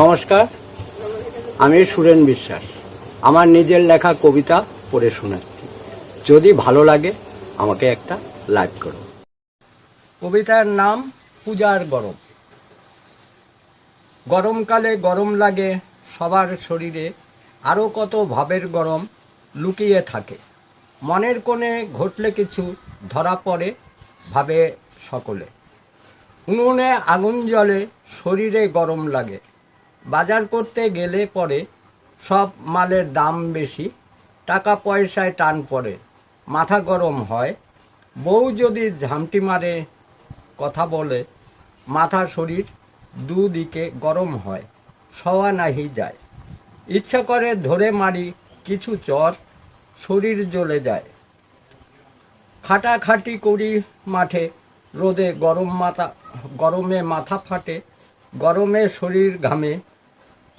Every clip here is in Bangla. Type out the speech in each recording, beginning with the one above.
নমস্কার, আমি সুরেন বিশ্বাস। আমার নিজের লেখা কবিতা পড়ে শোনাচ্ছি। যদি ভালো লাগে আমাকে একটা লাইক করো। কবিতার নাম পূজার গরম। গরমকালে গরম লাগে সবার শরীরে, আরও কত ভাবের গরম লুকিয়ে থাকে। মনের কোণে ঘটলে কিছু ধরা পড়ে ভাবে সকলে। উনুনে আগুন জ্বলে শরীরে গরম লাগে। বাজার করতে গেলে পরে সব মালের দাম বেশি, টাকা পয়সায় টান পড়ে, মাথা গরম হয়। বউ যদি ঝামটি মারে কথা বলে, মাথা শরীর দুদিকে গরম হয়, শোয়া নাহি যায়। ইচ্ছা করে ধরে মারি কিছু চর, শরীর জ্বলে যায়। খাটাখাটি করি মাঠে, রোদে গরমে মাথা ফাটে, গরমে শরীর ঘামে,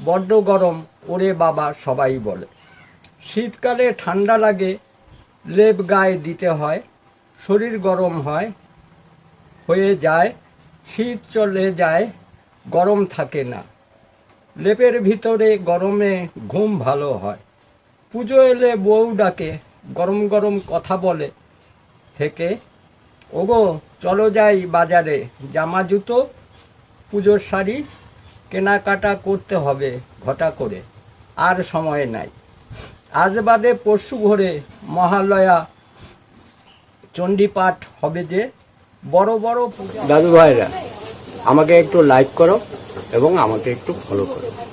বড্ড গরম ওরে বাবা সবাই বলে। শীতকালে ঠান্ডা লাগে, লেপ গায়ে দিতে হয়, শরীর গরম হয়ে যায়। শীত চলে যায়, গরম থাকে না, লেপের ভিতরে গরমে ঘুম ভালো হয়। পুজো এলে বউ ডাকে, গরম গরম কথা বলে হেঁকে, ওগো চলো যাই বাজারে, জামা জুতো পুজোর শাড়ি কেনাকাটা করতে হবে ঘটা করে, আর সময় নাই। আজ বাদে পরশু ভোরে মহালয়া চণ্ডীপাঠ হবে যে, বড় বড় পূজা। দাদু ভাইরা, আমাকে একটু লাইক করো এবং আমাকে একটু ফলো করো।